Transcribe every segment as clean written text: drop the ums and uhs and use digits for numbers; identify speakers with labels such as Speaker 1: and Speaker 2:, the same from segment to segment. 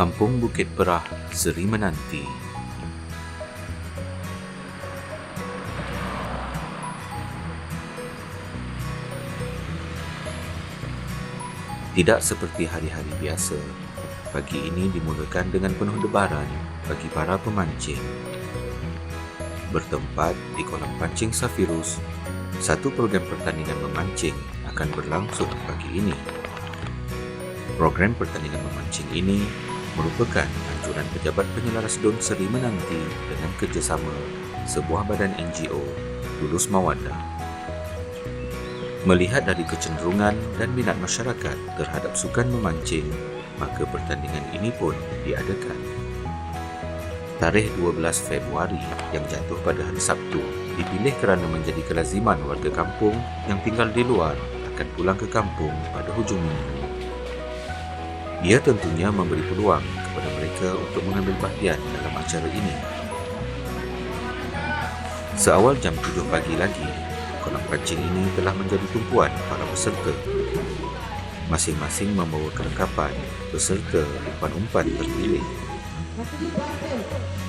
Speaker 1: Kampung Bukit Perah, Seri Menanti. Tidak seperti hari-hari biasa, pagi ini dimulakan dengan penuh debaran bagi para pemancing. Bertempat di kolam pancing Safirus, satu program pertandingan memancing akan berlangsung pagi ini. Program pertandingan memancing ini merupakan anjuran pejabat penyelaras Don Seri Menanti dengan kerjasama sebuah badan NGO, Lulus Mawadah. Melihat dari kecenderungan dan minat masyarakat terhadap sukan memancing, maka pertandingan ini pun diadakan. Tarikh 12 Februari yang jatuh pada hari Sabtu dipilih kerana menjadi kelaziman warga kampung yang tinggal di luar akan pulang ke kampung pada hujung minggu. Ia tentunya memberi peluang kepada mereka untuk mengambil bahagian dalam acara ini. Seawal jam 7 pagi lagi, kolam pancing ini telah menjadi tumpuan para peserta. Masing-masing membawa kelengkapan beserta umpan-umpan terpilih.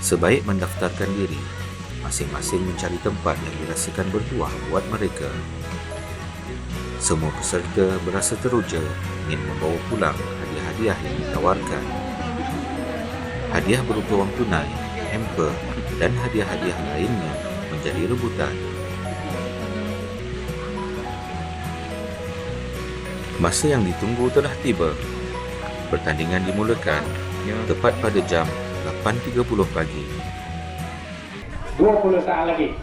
Speaker 1: Sebaik mendaftarkan diri, masing-masing mencari tempat yang dirasakan bertuah buat mereka. Semua peserta berasa teruja ingin membawa pulang hadiah-hadiah yang ditawarkan. Hadiah berupa wang tunai, hamper dan hadiah-hadiah lainnya menjadi rebutan. Masa yang ditunggu telah tiba. Pertandingan dimulakan tepat pada jam 8.30 pagi.
Speaker 2: 20 saat lagi.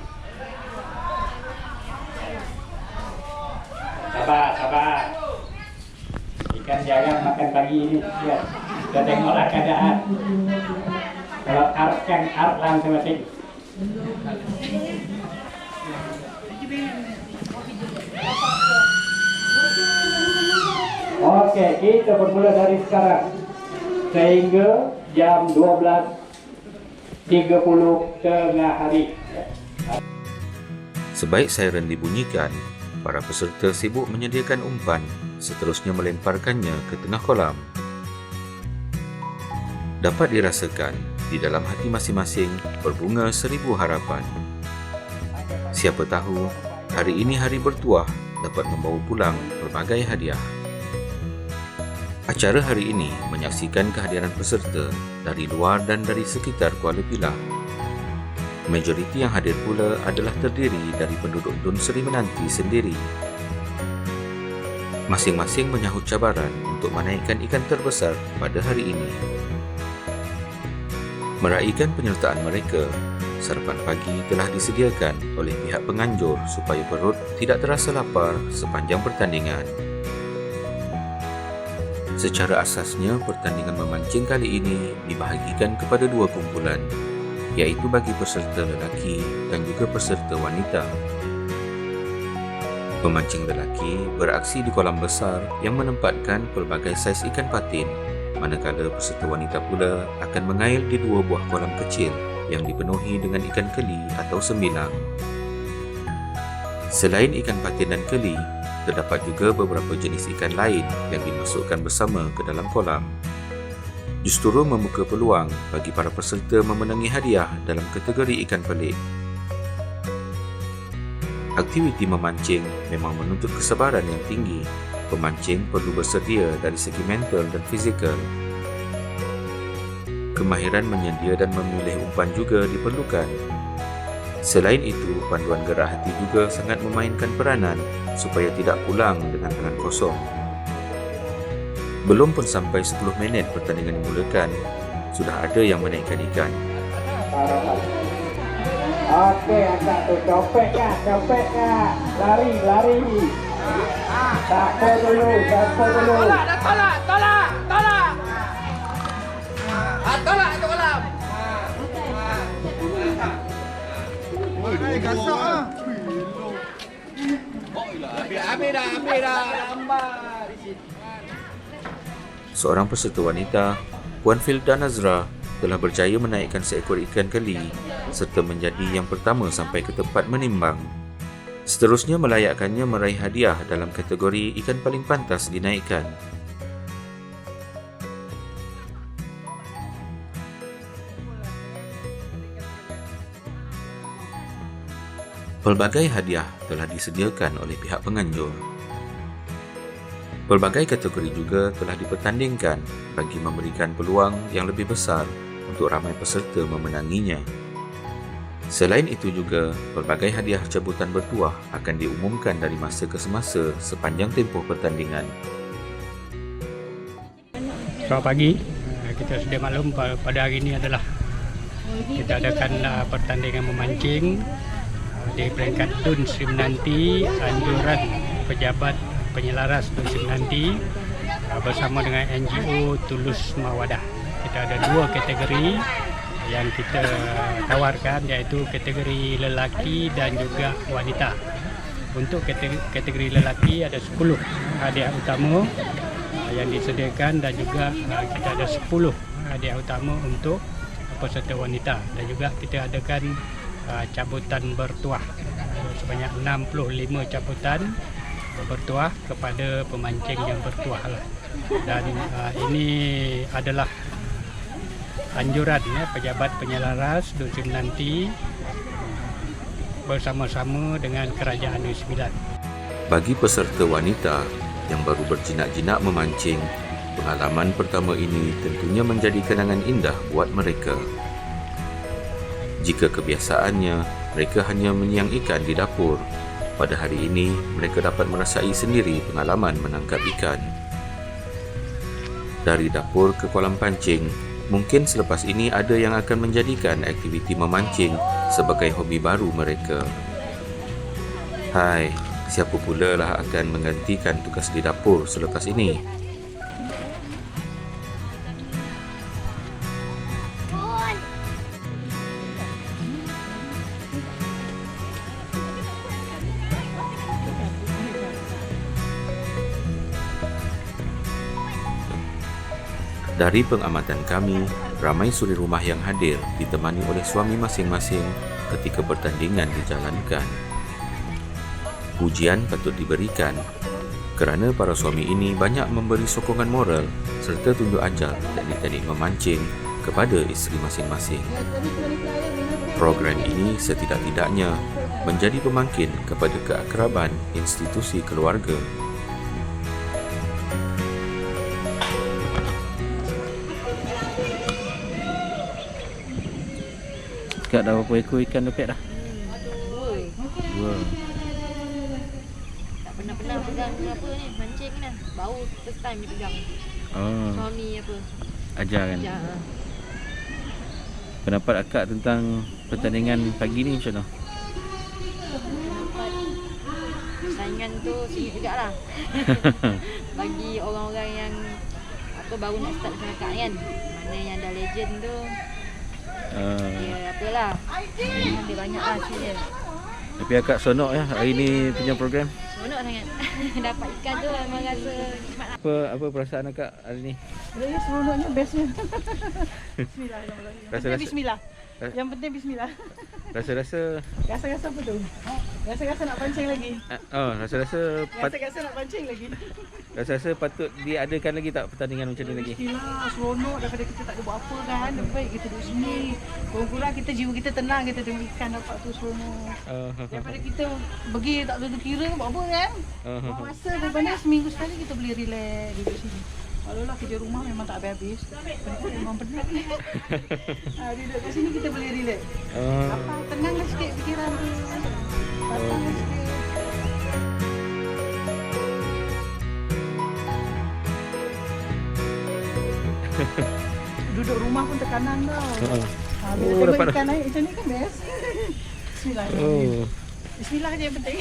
Speaker 2: Sabar. Ikan jangan makan pagi ini. Ya. Kita tengoklah keadaan. Kalau arkan masing-masing. Oke, kita bermula dari sekarang sehingga jam 12.30 tengah hari.
Speaker 1: Sebaik siren dibunyikan, para peserta sibuk menyediakan umpan, seterusnya melemparkannya ke tengah kolam. Dapat dirasakan di dalam hati masing-masing berbunga 1000 harapan. Siapa tahu, hari ini hari bertuah dapat membawa pulang berbagai hadiah. Acara hari ini menyaksikan kehadiran peserta dari luar dan dari sekitar Kuala Pilah. Majoriti yang hadir pula adalah terdiri dari penduduk Don Seri Menanti sendiri. Masing-masing menyahut cabaran untuk menaikkan ikan terbesar pada hari ini. Meraihkan penyertaan mereka, sarapan pagi telah disediakan oleh pihak penganjur supaya perut tidak terasa lapar sepanjang pertandingan. Secara asasnya, pertandingan memancing kali ini dibahagikan kepada dua kumpulan, iaitu bagi peserta lelaki dan juga peserta wanita. Pemancing lelaki beraksi di kolam besar yang menempatkan pelbagai saiz ikan patin, manakala peserta wanita pula akan mengail di dua buah kolam kecil yang dipenuhi dengan ikan keli atau sembilang. Selain ikan patin dan keli, terdapat juga beberapa jenis ikan lain yang dimasukkan bersama ke dalam kolam. Justru membuka peluang bagi para peserta memenangi hadiah dalam kategori ikan pelik. Aktiviti memancing memang menuntut kesabaran yang tinggi. Pemancing perlu bersedia dari segi mental dan fizikal. Kemahiran menyedia dan memilih umpan juga diperlukan. Selain itu, panduan gerak hati juga sangat memainkan peranan supaya tidak pulang dengan tangan kosong. Belum pun sampai 10 minit pertandingan dimulakan, sudah ada yang menaikkan ikan.
Speaker 2: Oke, angkat tuh, copek kak, lari. Takut dulu.
Speaker 3: Tolak. Tolak itu kolam. Gasak ah. Ambil dah, lambat.
Speaker 1: Seorang peserta wanita, Puan Filda Nazra, telah berjaya menaikkan seekor ikan keli serta menjadi yang pertama sampai ke tempat menimbang. Seterusnya melayakkannya meraih hadiah dalam kategori ikan paling pantas dinaikkan. Pelbagai hadiah telah disediakan oleh pihak penganjur. Pelbagai kategori juga telah dipertandingkan bagi memberikan peluang yang lebih besar untuk ramai peserta memenanginya. Selain itu juga, pelbagai hadiah cabutan bertuah akan diumumkan dari masa ke semasa sepanjang tempoh pertandingan.
Speaker 4: Selamat pagi, kita sudah maklum pada hari ini adalah kita adakan pertandingan memancing di peringkat DUN Sri Menanti, anjuran pejabat penyelaras DUN Sri Menanti bersama dengan NGO Tulus Mawadah. Kita ada 2 kategori yang kita tawarkan, iaitu kategori lelaki dan juga wanita. Untuk kategori lelaki ada 10 hadiah utama yang disediakan, dan juga kita ada 10 hadiah utama untuk peserta wanita, dan juga kita adakan cabutan bertuah sebanyak 65 cabutan bertuah kepada pemancing yang bertuah lah. Dan ini adalah anjuran pejabat penyelaras DUN Sri Menanti bersama-sama dengan Kerajaan Negeri Sembilan.
Speaker 1: Bagi peserta wanita yang baru berjinak-jinak memancing, pengalaman pertama ini tentunya menjadi kenangan indah buat mereka. Jika kebiasaannya mereka hanya menyiang ikan di dapur, pada hari ini mereka dapat merasai sendiri pengalaman menangkap ikan. Dari dapur ke kolam pancing, mungkin selepas ini ada yang akan menjadikan aktiviti memancing sebagai hobi baru mereka. Hai, siapa pula lah akan menggantikan tugas di dapur selepas ini? Dari pengamatan kami, ramai suri rumah yang hadir ditemani oleh suami masing-masing ketika pertandingan dijalankan. Pujian patut diberikan kerana para suami ini banyak memberi sokongan moral serta tunjuk ajar teknik-teknik memancing kepada isteri masing-masing. Program ini setidak-tidaknya menjadi pemangkin kepada keakraban institusi keluarga.
Speaker 5: Kak dah berapa ekor ikan dapat dah? 2.
Speaker 6: Tak pernah pegang apa ni, mancing ni. Baru first time dia pegang.
Speaker 5: Oh.
Speaker 6: Suami apa?
Speaker 5: Ajar kan?
Speaker 6: Ajar.
Speaker 5: Pendapat akak tentang pertandingan pagi ni macam mana?
Speaker 6: Dapat saingan tu sengit jugalah. Bagi orang-orang yang apa baru nak start masyarakat kan. Mana yang dah legend tu. Ya apalah. Dia banyaklah sini.
Speaker 5: Tapi akak sonok ya hari ni punya program.
Speaker 6: Seronok sangat. Dapat ikan tu memang rasa nikmat lah.
Speaker 5: Apa perasaan akak hari ni?
Speaker 7: Sebenarnya seronoknya bestnya. Bismillahirrahmanirrahim.
Speaker 5: Rasa-rasa-
Speaker 7: Bismillah. Yang penting bismillah.
Speaker 5: Rasa-rasa
Speaker 7: Rasa-rasa apa tu? Rasa-rasa nak pancing lagi.
Speaker 5: rasa-rasa
Speaker 7: Nak pancing lagi.
Speaker 5: rasa-rasa patut diadakan lagi tak pertandingan macam ni lagi?
Speaker 7: Bismillah, seronok daripada kita tak ada buat apa kan. Lebih baik kita duduk sini. Kurang-kurang kita jiwa kita tenang, kita tengok ikan dapat tu seronok. Daripada kita pergi tak tentu kira buat apa kan. Buang masa daripada seminggu sekali kita boleh relax duduk sini. Kalau lah kerja rumah memang tak habis-habis. Penat memang penat. Duduk kat sini kita boleh relax. Tenanglah sikit fikiran tu. Tenanglah sikit. Duduk rumah pun tekanan tau. Bila tengok
Speaker 5: dapat
Speaker 7: ikan naik macam ni kan best. Bismillahirrahmanirrahim. Bismillah je yang penting.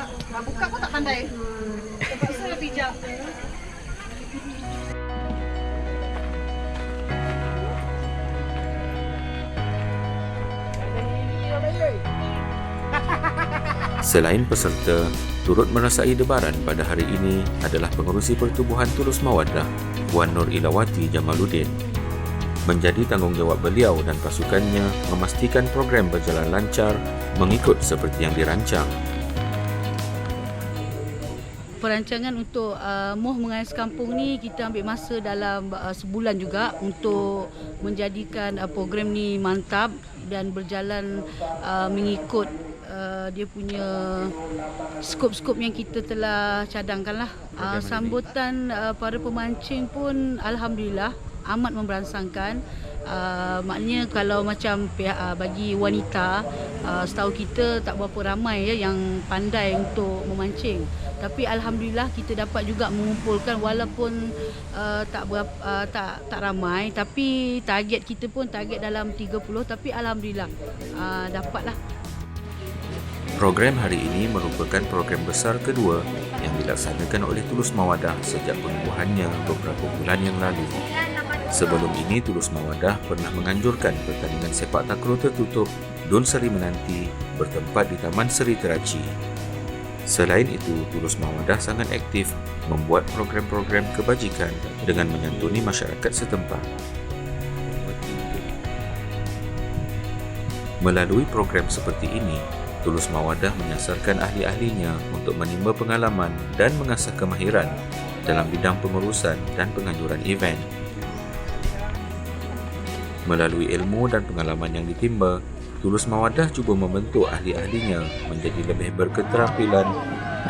Speaker 7: Nak buka pun tak pandai. Terpaksa pijak.
Speaker 1: Selain peserta, turut merasai debaran pada hari ini adalah pengerusi Pertubuhan Tulus Mawadah, Puan Nur Ilawati Jamaluddin. Menjadi tanggungjawab beliau dan pasukannya memastikan program berjalan lancar mengikut seperti yang dirancang.
Speaker 7: perancangan untuk Moh Mengais Kampung ni kita ambil masa dalam sebulan juga untuk menjadikan program ni mantap dan berjalan mengikut dia punya skop-skop yang kita telah cadangkan lah. Sambutan para pemancing pun alhamdulillah amat memberangsangkan. Maknanya kalau macam bagi wanita, setahu kita tak berapa ramai ya yang pandai untuk memancing. Tapi alhamdulillah kita dapat juga mengumpulkan walaupun tak ramai, tapi target kita pun target dalam 30, tapi alhamdulillah dapatlah.
Speaker 1: Program hari ini merupakan program besar kedua yang dilaksanakan oleh Tulus Mawadah sejak penubuhannya beberapa bulan yang lalu. Sebelum ini, Tulus Mawadah pernah menganjurkan pertandingan sepak takraw tertutup Dun Seri Menanti bertempat di Taman Seri Kerachi. Selain itu, Tulus Mawadah sangat aktif membuat program-program kebajikan dengan menyantuni masyarakat setempat. Melalui program seperti ini, Tulus Mawadah menyasarkan ahli-ahlinya untuk menimba pengalaman dan mengasah kemahiran dalam bidang pengurusan dan penganjuran event. Melalui ilmu dan pengalaman yang ditimba, Tulus Mawadah cuba membentuk ahli-ahlinya menjadi lebih berketerampilan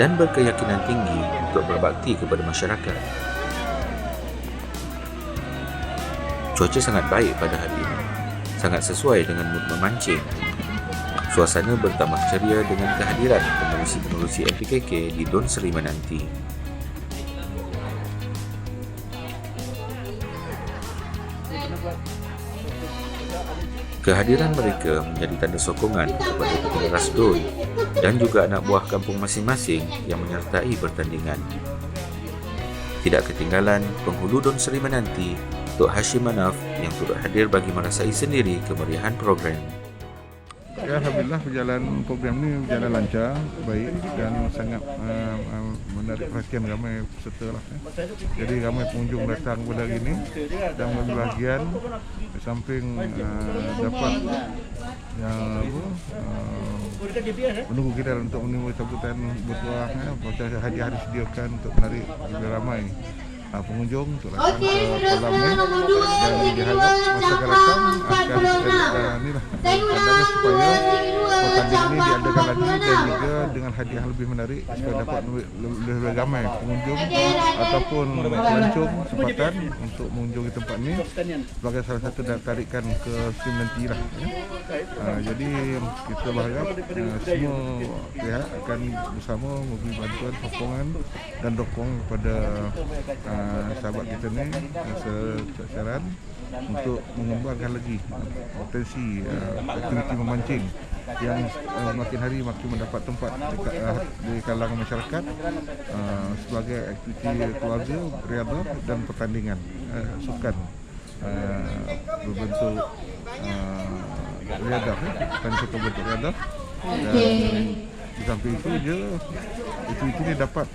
Speaker 1: dan berkeyakinan tinggi untuk berbakti kepada masyarakat. Cuaca sangat baik pada hari ini, sangat sesuai dengan mood memancing. Suasana bertambah ceria dengan kehadiran pengerusi-pengerusi MPKK di Dun Seri Menanti. Kehadiran mereka menjadi tanda sokongan kepada petugas Dun dan juga anak buah kampung masing-masing yang menyertai pertandingan. Tidak ketinggalan penghulu Dun Seri Menanti, Tok Hashim Manaf yang turut hadir bagi merasai sendiri kemeriahan program.
Speaker 8: Ya, alhamdulillah berjalan program ni berjalan lancar, baik dan sangat menarik perhatian ramai peserta lah. Jadi ramai pengunjung datang pada hari ini dan mengambil bahagian di samping dapat menunggu kita untuk menerima sambutan bertuah, macam hadiah disediakan untuk menarik lebih ramai pengunjung untuk datang ke kolam ni, dan diharap masyarakat akan pandangan supaya pertandingan ini diadakan lagi dan juga dengan hadiah lebih menarik supaya dapat lebih ramai pengunjung ataupun pelancong sempatan untuk mengunjungi tempat ini sebagai salah satu tarikan ke Seri Menanti lah. Jadi kita berharap semua pihak akan bersama memberi bantuan, sokongan dan dokong kepada sahabat kita ni secara untuk mengembangkan lagi potensi aktiviti memancing yang makin hari makin mendapat tempat di kalangan masyarakat sebagai aktiviti keluarga, riadah dan pertandingan sukan berbentuk riadah, dan sukan berbentuk riadah. Dan di samping itu aktiviti ini dapat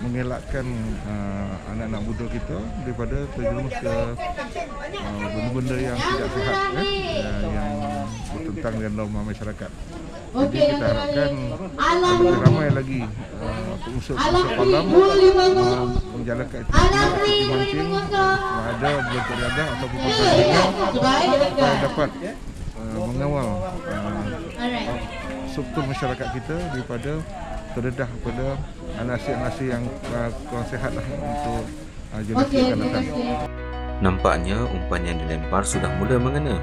Speaker 8: mengelakkan anak-anak muda kita daripada terjerumus ke benda-benda yang tidak sihat, yang bertentang dengan norma masyarakat. Jadi kita harapkan lebih ramai lagi unsur-unsur kolam menjalankan aktiviti mancing, ada bentuk riadah ataupun pertandingan supaya dapat mengawal struktur masyarakat kita daripada terdedah kepada nasi-nasi yang kurang sihat lah untuk generasi yang akan datang.
Speaker 1: Nampaknya umpan yang dilempar sudah mula mengena.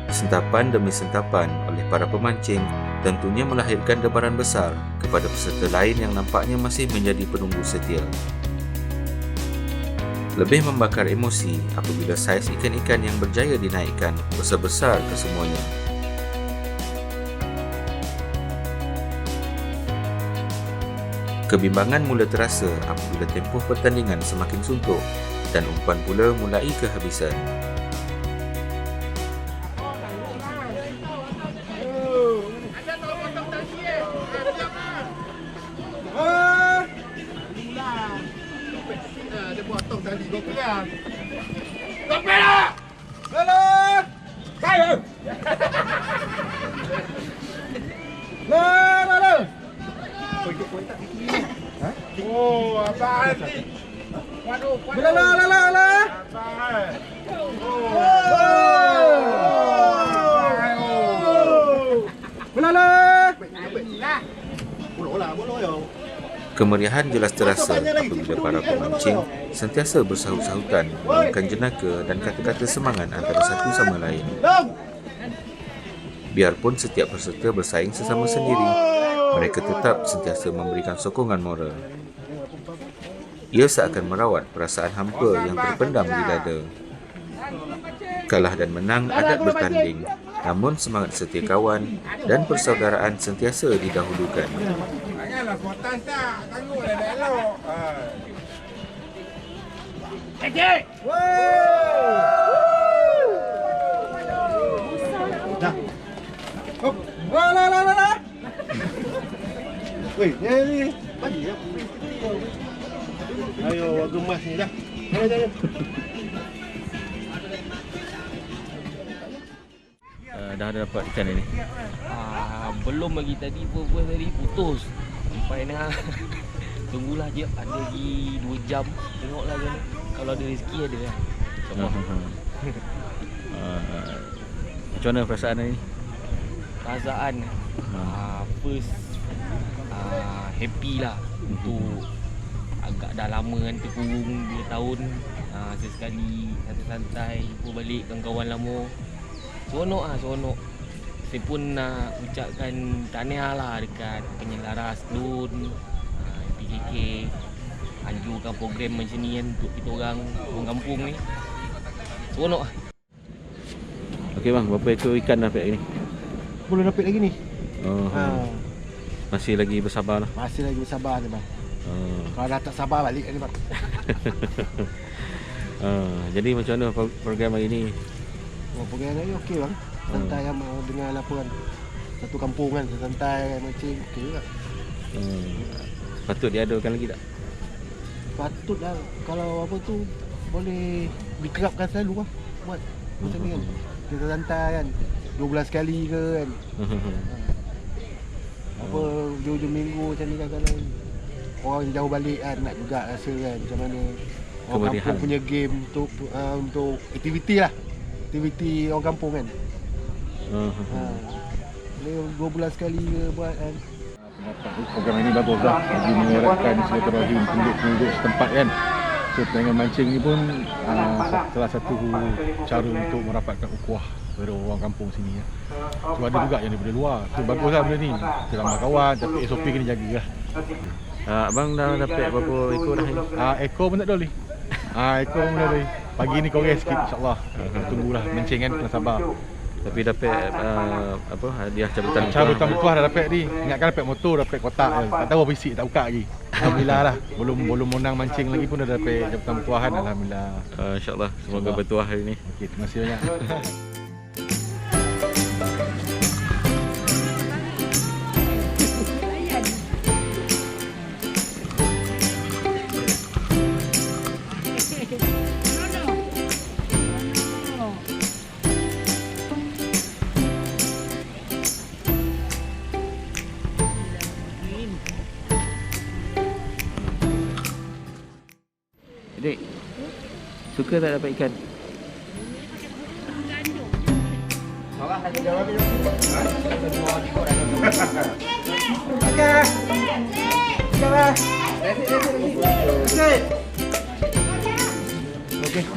Speaker 1: Sentapan demi sentapan oleh para pemancing tentunya melahirkan debaran besar kepada peserta lain yang nampaknya masih menjadi penunggu setia. Lebih membakar emosi apabila saiz ikan-ikan yang berjaya dinaikkan besar-besar kesemuanya. Kebimbangan mula terasa apabila tempoh pertandingan semakin suntuk dan umpan pula mulai kehabisan.
Speaker 3: Dia potong tadi kau pegang. Kau pegang! Halo! Kayu! Halo! Kau ikut poin tak?
Speaker 1: Kemeriahan jelas terasa apabila para pemancing sentiasa bersahut-sahutan memainkan jenaka dan kata-kata semangat antara satu sama lain. Biarpun setiap peserta bersaing sesama sendiri, mereka tetap sentiasa memberikan sokongan moral. Ia seakan merawat perasaan hampa yang terpendam di dada. Kalah dan menang adat bertanding, namun semangat setia kawan dan persaudaraan sentiasa didahulukan.
Speaker 3: Janganlah kuatan tak, tangguhlah dah elok. Cek! Dah. Hop. Lah. Weh, ni. Bagi ya. Ayo, gemas ni dah. Ayo.
Speaker 5: Dah ada dapat ikan ini?
Speaker 9: Belum lagi, tadi pun tadi putus. Sampai nak tunggulah je, ada lagi 2 jam. Tengoklah kan. Kalau ada rezeki ada lah.
Speaker 5: Macam mana perasaan ni?
Speaker 9: Perasaan first happy lah. Untuk agak dah lama kan terkurung 2 tahun. Sesekali santai-santai jumpa balik kawan-kawan lama. Seronok. Saya pun nak ucapkan tahniah lah dekat penyelaras DUN, PKK anjurkan program macam ni kan untuk kita orang kampung ni. Seronok lah.
Speaker 5: Okey bang, berapa ekor ikan dah dapat ni?
Speaker 10: Belum dapat lagi ni.
Speaker 5: Masih lagi bersabar lah.
Speaker 10: Masih lagi bersabar ni bang. Kalau dah tak sabar balik ni bang.
Speaker 5: Jadi macam mana program hari ni?
Speaker 10: Program hari ni okey bang. Santai dengan laporan satu kampung kan, santai macam okey juga.
Speaker 5: Patut diadakan lagi tak?
Speaker 10: Patutlah, kalau apa tu boleh dikerapkan selalu lah buat macam ni kan. Kita santai kan 2 bulan sekali ke kan. Apa hujung minggu macam ni kadang-kadang orang jauh balik kan, nak juga rasa kan macam mana orang kampung punya game untuk aktiviti lah. Aktiviti orang kampung kan. Boleh 2 bulan sekali ke buat kan.
Speaker 8: Program ini bagus lah bagi mengeratkan silaturahim penduduk setempat kan. So pertandingan mancing ni pun salah satu cara untuk merapatkan ukhuwah kepada orang kampung sini ya. So ada juga yang daripada luar. So baguslah benda ni. Kita ramai kawan tapi SOP kena jaga lah.
Speaker 5: Abang dah dapat berapa ekor dah ni?
Speaker 8: Ekor pun tak ada boleh. Ekor pun boleh. Pagi ni kau sikit insya-Allah. Tunggulah mancing kan, kena sabar.
Speaker 5: Tapi dapat apa hadiah cabutan
Speaker 8: bukuah dah dapat ni. Ingatkan dapat motor, dapat kotak je. Tak tahu apa isi, tak buka lagi. Alhamdulillah lah. Belum menang mancing lagi pun dah dapat cabutan bukuahan. Alhamdulillah.
Speaker 5: Insya-Allah semoga bertuah hari ni.
Speaker 8: Okey, terima kasih banyak.
Speaker 5: Dek, suka tak dapat ikan?
Speaker 10: Okey.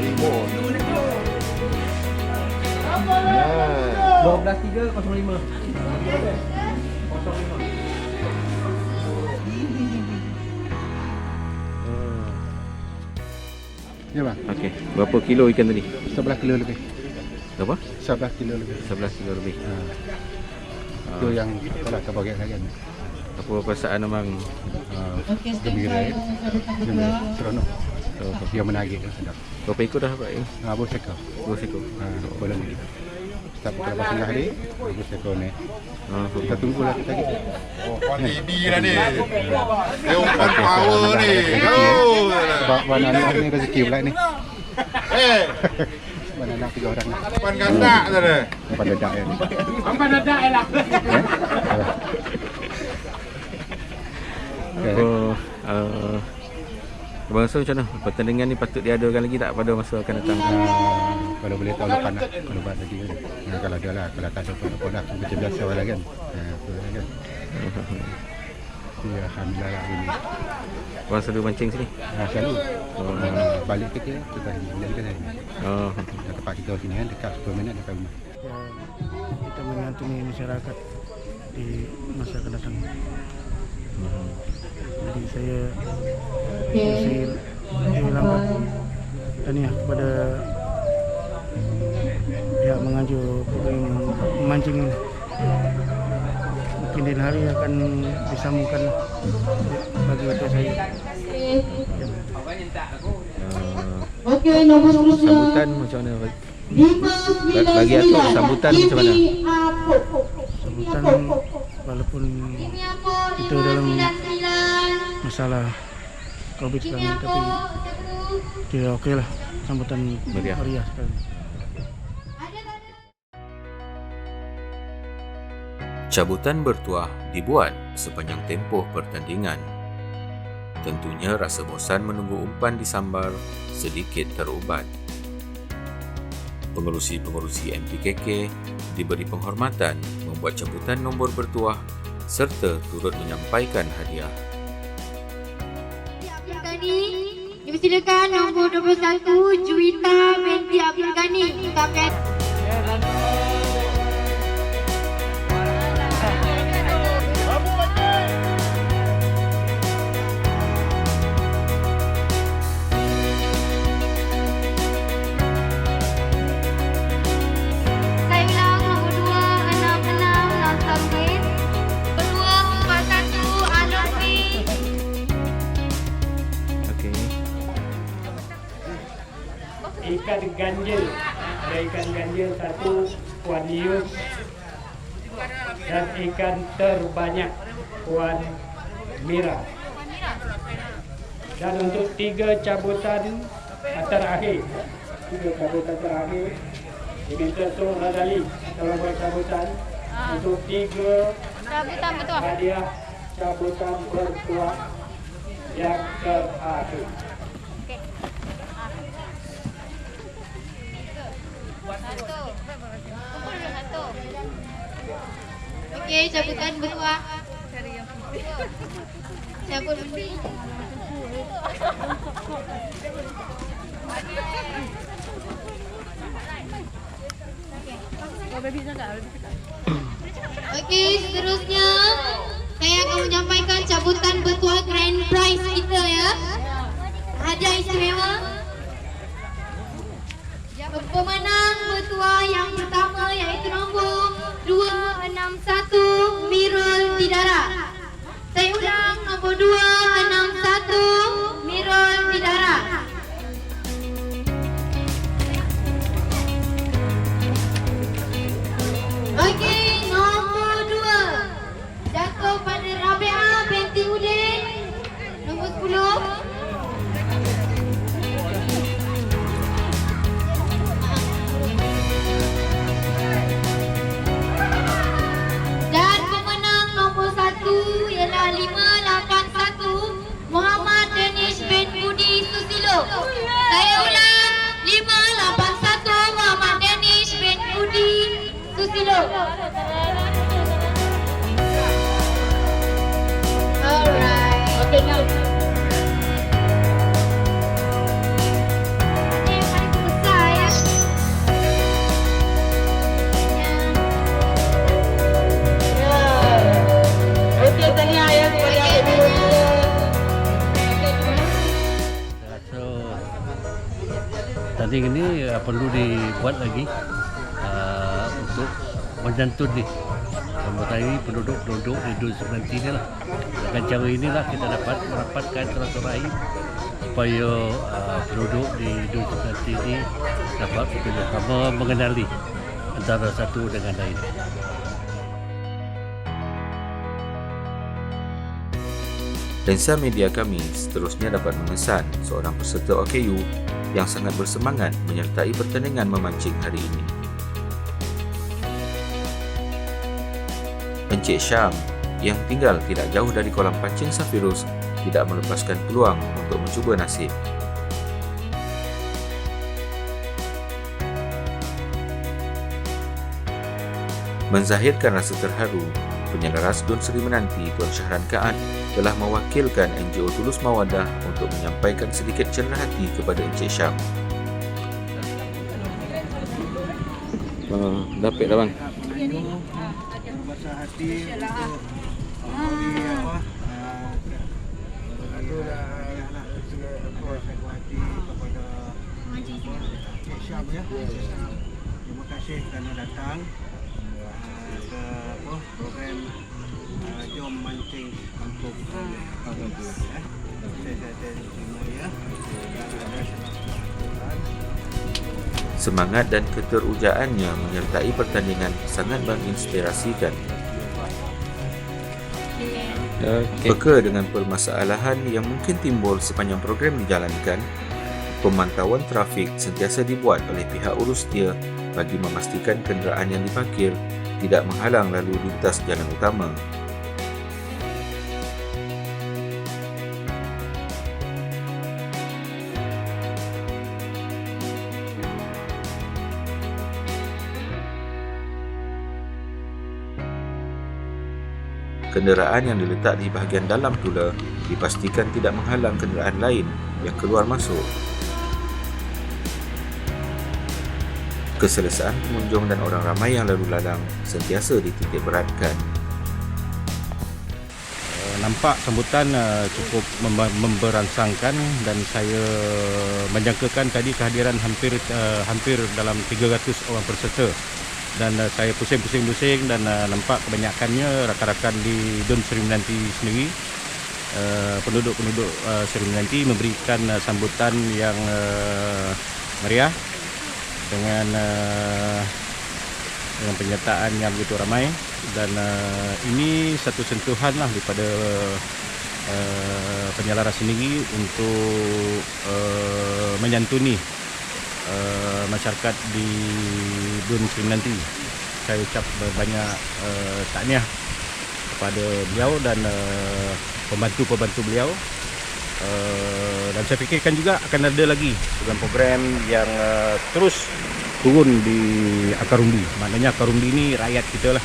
Speaker 10: 12.305. Ya bang.
Speaker 5: Okey. Berapa kilo ikan tadi?
Speaker 10: 11 kilo lebih.
Speaker 5: Berapa?
Speaker 10: 11 kilo lebih.
Speaker 5: 11 kilo lebih.
Speaker 10: Itu yang kalau terbagai kan.
Speaker 5: Apa perasaan abang?
Speaker 10: Gembira. Seronok. Dia menagih kan sedap.
Speaker 5: Berapa ekor dah Pak?
Speaker 10: Abang sekor.
Speaker 5: 2 ekor.
Speaker 10: Boleh lagi. Setiap pukul 8 hari, abang sekor ni. Kita tunggulah kita lagi.
Speaker 3: Oh, quantity dah ni. Dia open power ni.
Speaker 10: Sebab anak ni rezeki pula ni. Anak 3 orang.
Speaker 3: Pan gandak tu dah.
Speaker 10: Empat ledak ya.
Speaker 7: Empat ledak lah.
Speaker 5: Abang rasa macam mana? Pertandingan ni patut diadakan lagi tak pada masa akan datang?
Speaker 10: Kalau boleh tahun depan lah. Kalau buat lagi kan. Kalau ada lah. Kalau tak ada pun dah. Macam biasa lah kan. Alhamdulillah lah ini.
Speaker 5: Abang selalu mancing sini?
Speaker 10: Selalu. Balik ke kita balik ke sini. Tempat kita sini kan dekat 10 minit dekat rumah.
Speaker 11: Kita menyantuni masyarakat di masa akan datang. Jadi saya masih langkah tahniah kepada pihak mengajuk program memancing ini. Mungkin di hari akan disambungkan bagi itu saya.
Speaker 12: Okey, nombor
Speaker 5: sambutan macam mana? Bagi Atuk sambutan macam mana?
Speaker 11: Sambutan walaupun kita dalam masalah COVID-19 tapi dia okeylah sambutan meriah sekali.
Speaker 1: Cabutan bertuah dibuat sepanjang tempoh pertandingan. Tentunya rasa bosan menunggu umpan disambar sedikit terubat. Pengerusi-pengerusi MPKK diberi penghormatan membuat cabutan nombor bertuah serta turut menyampaikan hadiah.
Speaker 12: Abdul Ghani, dipersilakan nombor 21 Juwita binti Abdul Ghani. Kapten.
Speaker 2: Ikan ganjil, ada ikan ganjil 1 Puan Lius dan ikan terbanyak Puan Mira. Dan untuk 3 cabutan terakhir, diminta Tok Razali kalau buat cabutan untuk 3 hadiah cabutan bertuah yang terakhir.
Speaker 12: Okey, cabutan bertuah. Cabut. Okey, seterusnya saya akan menyampaikan cabutan bertuah grand prize kita ya. Hadiah istimewa. Pemenang bertuah yang pertama iaitu nombor 261 Mirul Didara. Saya ulang, nombor 261 Mirul Didara. Okey, nombor 2 jatuh pada Rabi'ah binti Udin. Nombor 10. Dan pemenang nombor 1 ialah 581 Muhammad Danish bin Budi Susilo. Saya ulang, 581 Muhammad Danish bin Budi Susilo. Alright. Okay, now.
Speaker 13: ini perlu dibuat lagi untuk menyantun nih memeraih penduduk-penduduk di Dun Sembilan ini lah. Dengan cara inilah kita dapat merapatkan silaturahim supaya penduduk di Dun Sembilan ini dapat bekerjasama mengenali antara satu dengan lain.
Speaker 1: Lensa media kami seterusnya dapat mengesan seorang peserta OKU yang sangat bersemangat menyertai pertandingan memancing hari ini. Encik Syam yang tinggal tidak jauh dari kolam pancing Safirus tidak melepaskan peluang untuk mencuba nasib. Menzahirkan rasa terharu, penyelaras Dun Seri Menanti Tuan Syahran Kaat telah mewakilkan NGO Tulus Mawadah untuk menyampaikan sedikit cenderah hati kepada Encik Syam. Dapat dah bang.
Speaker 11: Rasa hati untuk memberi hati kepada Encik Syam ya. Terima kasih kerana datang ke program Jom Mancing Kampung ya. Saya terima ya.
Speaker 1: Semangat dan keterujaannya menyertai pertandingan sangat menginspirasikan. Peka dengan permasalahan yang mungkin timbul sepanjang program dijalankan, pemantauan trafik sentiasa dibuat oleh pihak urus setia bagi memastikan kenderaan yang diparkir tidak menghalang lalu lintas jalan utama. Kenderaan yang diletak di bahagian dalam pula dipastikan tidak menghalang kenderaan lain yang keluar masuk. Keselesaan pengunjung dan orang ramai yang lalu lalang sentiasa dititik beratkan.
Speaker 13: Nampak sambutan cukup memberangsangkan dan saya menjangkakan tadi kehadiran hampir dalam 300 orang peserta. Dan saya pusing-pusing dan nampak kebanyakannya rakan-rakan di Dun Seri Menanti sendiri. Penduduk-penduduk Seri Menanti memberikan sambutan yang meriah dengan penyertaan yang begitu ramai, dan ini satu sentuhan lah daripada penyelaras sendiri untuk menyantuni masyarakat di Dun Seri Menanti. Saya ucap banyak tahniah kepada beliau dan pembantu-pembantu beliau. Dan saya fikirkan juga akan ada lagi program-program yang terus turun di akar umbi. Maknanya akar umbi ini rakyat kita lah.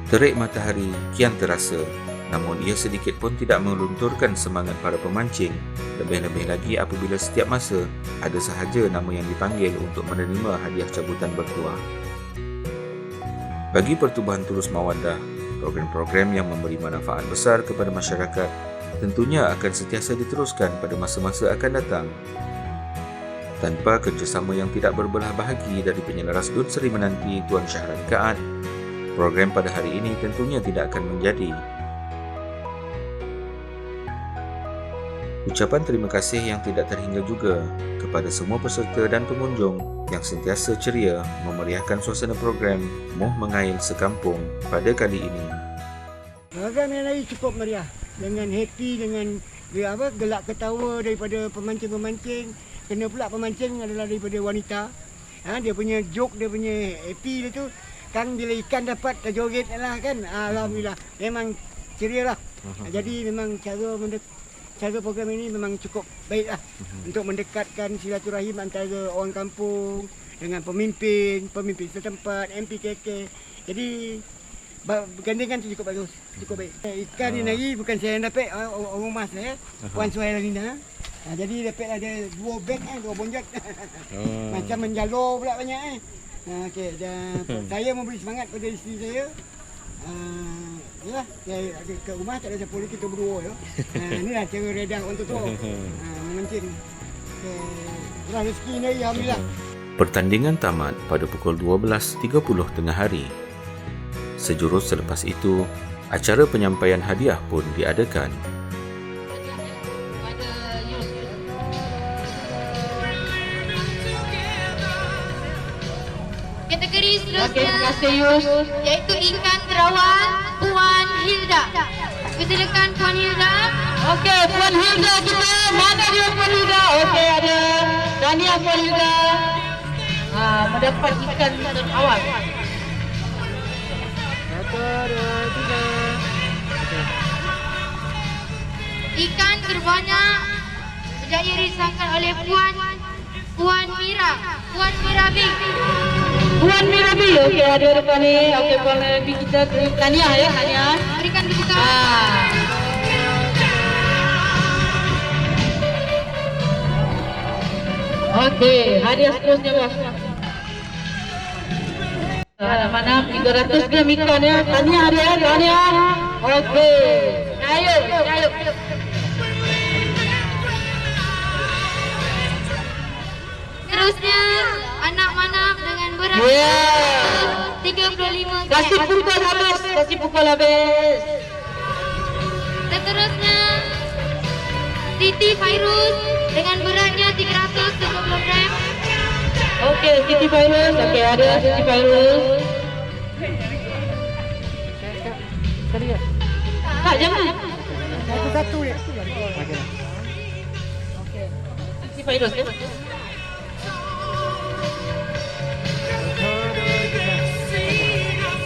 Speaker 1: Terik matahari kian terasa, namun ia sedikit pun tidak melunturkan semangat para pemancing. Lebih-lebih lagi apabila setiap masa ada sahaja nama yang dipanggil untuk menerima hadiah cabutan bertuah. Bagi Pertubuhan Tulus Mawadah, program-program yang memberi manfaat besar kepada masyarakat tentunya akan sentiasa diteruskan pada masa-masa akan datang. Tanpa kerjasama yang tidak berbelah bahagi dari penyelaras Dun Seri Menanti Tuan Syahran Kaat, program pada hari ini tentunya tidak akan menjadi. Ucapan terima kasih yang tidak terhingga juga kepada semua peserta dan pengunjung yang sentiasa ceria memeriahkan suasana program Muh Mengail Sekampung pada kali ini.
Speaker 11: Program yang lain cukup meriah dengan happy, dengan gelak ketawa daripada pemancing-pemancing. Kena pula pemancing adalah daripada wanita. Dia punya joke, dia punya happy dia tu. Kan bila ikan dapat terjoget lah kan. Alhamdulillah. Memang ceria lah. Jadi memang cara program ini memang cukup baik lah untuk mendekatkan silaturahim antara orang kampung dengan pemimpin setempat, MPKK. Jadi bergandingan tu cukup bagus, cukup baik. Ikan ni lagi bukan saya yang dapat, orang mas Puan Suhailina. Jadi dapat ada 2 beg, 2 bonjot. Macam menjalur pula banyak. Okey, dan saya memberi semangat pada isteri saya Ya, ke rumah tak ada siapa lagi, kita berdua ya. Inilah cara redang orang tua. Memancing. Kurang rezeki ni, alhamdulillah.
Speaker 1: Pertandingan tamat pada pukul 12.30 tengah hari. Sejurus selepas itu, acara penyampaian hadiah pun diadakan.
Speaker 12: Kategori seterusnya iaitu ikan terawan Puan Hilda. Silakan Puan Hilda.
Speaker 7: Okey, Puan Hilda kita. Mana dia Puan Hilda? Okey, ada Dania Puan Hilda. Mendapat ikan terawan.
Speaker 11: 1, 2, 3.
Speaker 12: Ikan terbanyak berjaya disahkan oleh Puan Mira. Puan Mira B.
Speaker 7: Puan Mira B. Okey, ada depan ni. Okey, Puan Mira B kita Tania ya, Tania.
Speaker 12: Berikan kebukaan.
Speaker 7: Okey, hadiah seterusnya bos. Mana 300 gram ikan ya. Tania ada ya, Tania. Okey. Ayo.
Speaker 12: Seterusnya anak manap dengan berat 35 gram.
Speaker 7: Kasih pukul habis.
Speaker 12: Seterusnya Siti Fairuz dengan beratnya 370 gram.
Speaker 7: Okey, Siti Fairuz. Okey, ada Siti Fairuz. Tak, jangan.
Speaker 11: Satu-satu dia.
Speaker 7: Siti Fairuz ya.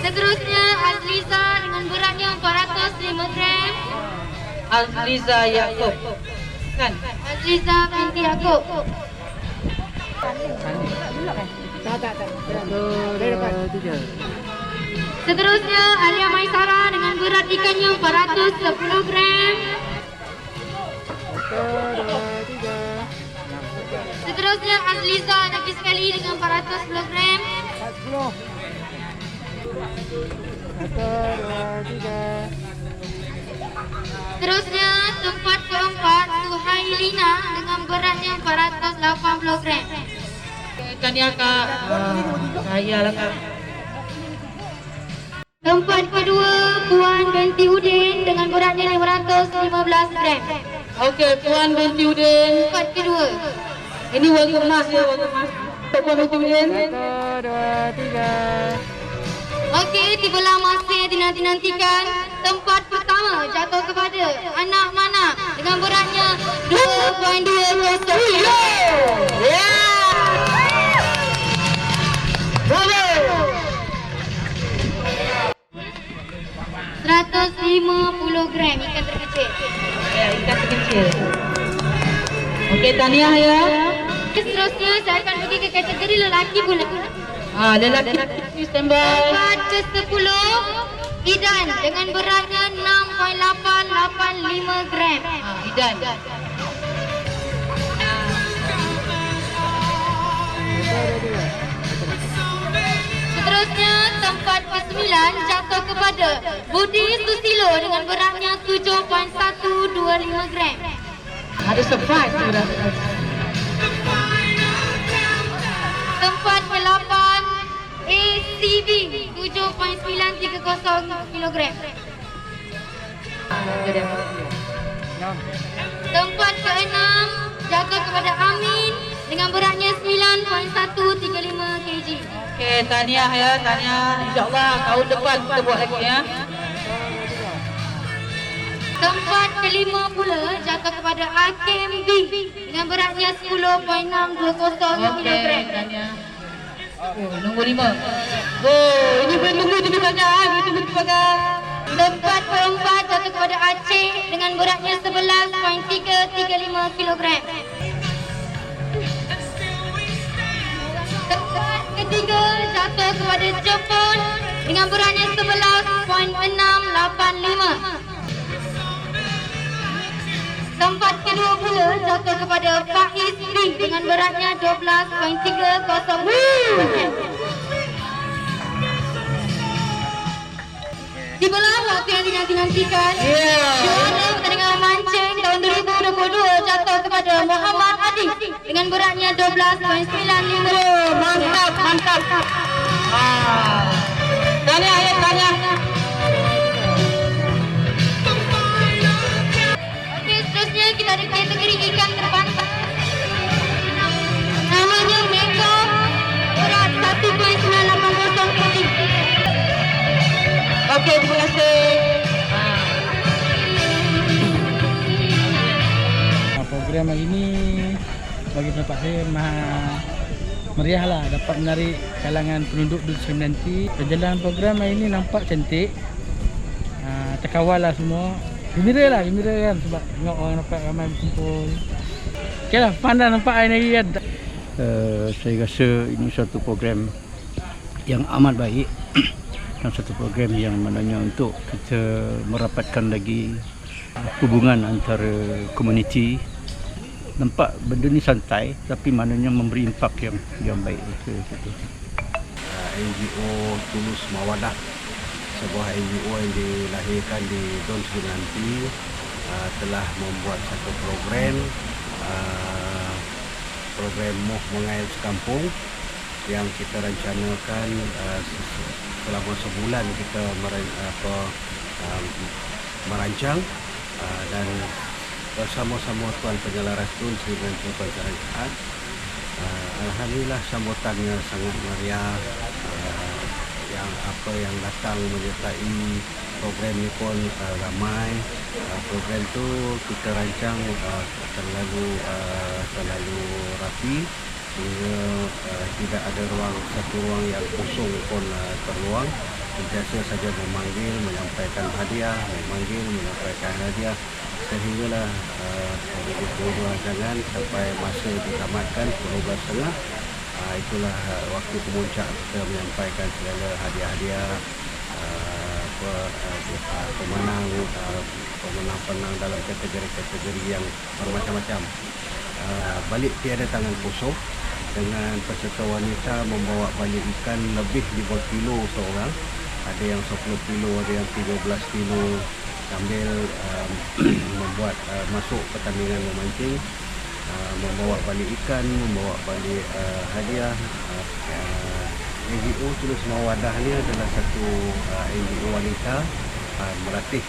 Speaker 12: Seterusnya Azliza dengan beratnya 405 gram.
Speaker 7: Azliza Yaakob. Kan?
Speaker 12: Azliza binti Yaakob.
Speaker 11: Tak. Dari depan.
Speaker 12: Seterusnya Alia Maisara dengan berat ikannya 410 gram.
Speaker 11: 1, 2, 3.
Speaker 12: Seterusnya Azliza lagi sekali dengan 410 gram.
Speaker 11: 40. 1, 2, 3.
Speaker 12: Seterusnya tempat keempat Suhailina dengan beratnya 480 gram.
Speaker 7: Tania Kak. Saya lah Kak.
Speaker 12: Tempat kedua Puan binti Udin dengan beratnya 515 gram.
Speaker 7: Okey, Puan binti Udin.
Speaker 12: Tempat kedua.
Speaker 7: Ini warga emas ya, warga emas. Puan binti Udin.
Speaker 11: 1, 2, 3.
Speaker 12: Okey, tibalah masa yang dinanti-nantikan. Tempat pertama jatuh kepada anak mana dengan beratnya 2.20 kilo.
Speaker 7: Yeah! Bravo!
Speaker 12: 150 gram ikan terkecil.
Speaker 7: Ya, ikan terkecil. Okey, Tania ya.
Speaker 12: Seterusnya saya akan pergi ke kategori lelaki pula.
Speaker 7: Lelaki standby.
Speaker 12: Tempat ke-10 Idan dengan beratnya 6.885 gram.
Speaker 7: Idan.
Speaker 12: Seterusnya tempat ke-9 jatuh kepada Budi Susilo dengan beratnya 7.125 gram.
Speaker 7: Ada surprise sudah.
Speaker 12: Tempat ke-8 ACB 7.930 kilogram. Tempat ke-6 jatuh kepada Amin dengan beratnya 9.135 kg.
Speaker 7: Okey, Tania ya, Tania. InsyaAllah tahun depan kita buat lagi ya.
Speaker 12: Tempat ke-5 pula jatuh kepada Hakim B dengan beratnya 10.620 kilogram.
Speaker 7: Oh, nombor 5. Oh, ini boleh tunggu tu banyak. Boleh tunggu tu banyak.
Speaker 12: Tempat keempat jatuh kepada Aceh dengan beratnya 11.335 kilogram. Tempat ketiga jatuh kepada Jepun dengan beratnya 11.685. Tempat kedua pula jatuh kepada Faiz B dengan beratnya 12.300. Tibalah waktu yang dinanti-nantikan. Juara pertandingan memancing tahun 2022 jatuh kepada Muhammad Adi dengan beratnya 12.95.
Speaker 7: Mantap, mantap. Tahniah ya, tahniah.
Speaker 12: Okey, seterusnya kita ada kategori ikan terpantai. Namanya Meko, berat 1.980 kg.
Speaker 7: Okey, terima kasih.
Speaker 4: Program hari ini bagi pendapat saya meriah lah, dapat menarik kalangan penduduk Dun Sri Menanti. Perjalanan program hari ini nampak cantik, terkawal lah semua. Gembira kan sebab tengok orang dapat ramai berkumpul. Okey lah, pandai nampak hari ni kan. Saya rasa ini satu program yang amat baik dan satu program yang maknanya untuk kita merapatkan lagi hubungan antara komuniti. Nampak benda ni santai tapi maknanya memberi impak yang baik ke situ.
Speaker 14: NGO Tulus Mawadah, sebuah NGO yang dilahirkan di Dun Sri Menanti, telah membuat satu program Moh Mengair Sekampung yang kita rencanakan selama sebulan kita merancang dan bersama-sama Tuan Penyelaras Dun Sri Menanti Pencarian. Alhamdulillah sambutannya sangat meriah. Yang datang menyertai program ini pun ramai. Program tu kita rancang terlalu rapi sehingga tidak ada satu ruang yang kosong pun terluang. Sentiasa saja menyampaikan hadiah, sehinggalah jangan sampai masa ditamatkan 12.30. Itulah waktu kemuncak kita menyampaikan segala hadiah-hadiah pemenang dalam kategori yang bermacam-macam. Balik tiada tangan kosong, dengan peserta wanita membawa balik ikan lebih 5 kilo seorang. Ada yang 10 kilo, ada yang 13 kilo, sambil membuat masuk pertandingan memancing, membawa balik ikan, membawa balik hadiah. NGO Tulus Mawadah ni adalah satu NGO wanita melatih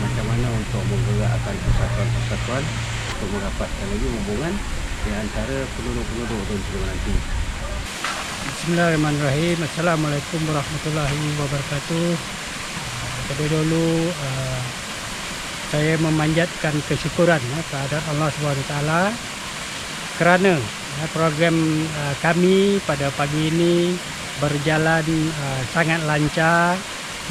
Speaker 14: macam mana untuk menggerakkan persatuan untuk mendapatkan lagi hubungan di antara penduduk-penduduk Dun Sri Menanti.
Speaker 4: Bismillahirrahmanirrahim. Assalamualaikum warahmatullahi wabarakatuh. Terlebih dahulu saya memanjatkan kesyukuran kepada Allah SWT kerana program kami pada pagi ini berjalan sangat lancar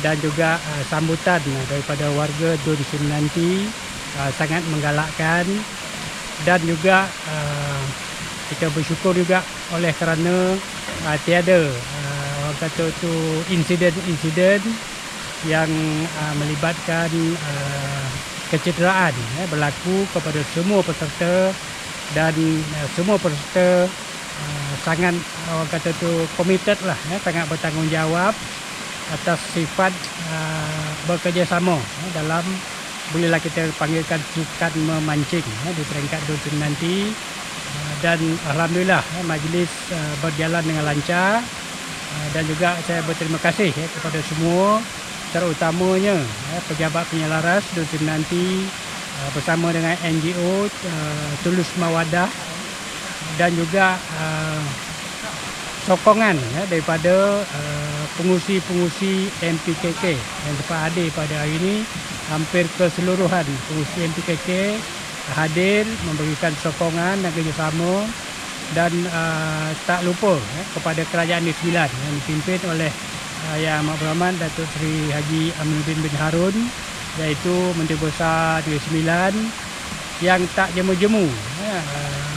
Speaker 4: dan juga sambutan daripada warga Dun Sri Menanti sangat menggalakkan, dan juga kita bersyukur juga oleh kerana tiada orang kata tu insiden-insiden yang melibatkan kecederaan berlaku kepada semua peserta, dan semua peserta sangat orang kata tu committed lah, sangat bertanggungjawab atas sifat bekerjasama dalam bolehlah kita panggilkan sukan memancing di peringkat Dun Sri Menanti. Dan alhamdulillah majlis berjalan dengan lancar, dan juga saya berterima kasih kepada semua, terutamanya pejabat penyelaras Dun Sri Menanti bersama dengan NGO Tulus Mawadah, dan juga sokongan daripada pengurusi-pengurusi MPKK yang dapat hadir pada hari ini. Hampir keseluruhan pengurusi MPKK hadir memberikan sokongan dan kerjasama, dan tak lupa kepada Kerajaan Negeri Sembilan yang dipimpin oleh Yang Amat Berhormat Datuk Seri Haji Aminuddin bin Harun, iaitu Menteri Besar Negeri Sembilan, yang tak jemu-jemu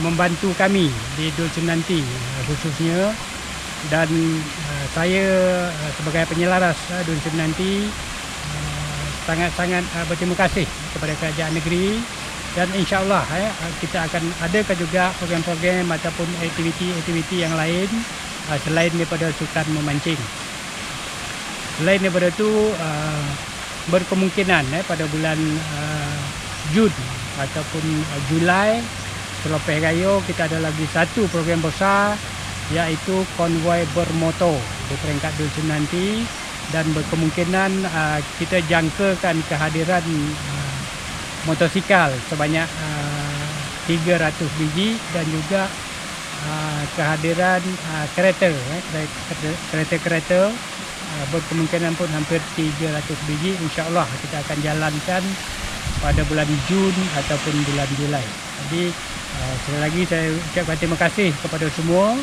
Speaker 4: membantu kami di Dun Sri Menanti khususnya. Dan saya sebagai penyelaras Dun Sri Menanti sangat-sangat berterima kasih kepada kerajaan negeri, dan insya-Allah kita akan adakan juga program-program ataupun aktiviti-aktiviti yang lain selain daripada sukan memancing. Selain daripada itu, berkemungkinan pada bulan Jun ataupun Julai selepas raya kita ada lagi satu program besar, iaitu konvoi bermotor di peringkat dusun nanti, dan berkemungkinan kita jangkakan kehadiran motosikal sebanyak 300 biji dan juga kehadiran kereta-kereta berkemungkinan pun hampir 300 biji. InsyaAllah kita akan jalankan pada bulan Jun ataupun bulan Julai. Jadi sekali lagi saya ucapkan terima kasih kepada semua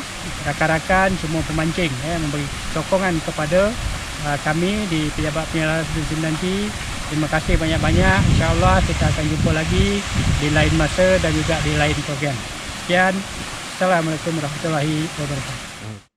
Speaker 4: rakan-rakan, semua pemancing memberi sokongan kepada kami di Pejabat Penyelamat Dusun nanti. Terima kasih banyak-banyak. InsyaAllah kita akan jumpa lagi di lain masa dan juga di lain program. Sekian. Assalamualaikum warahmatullahi wabarakatuh.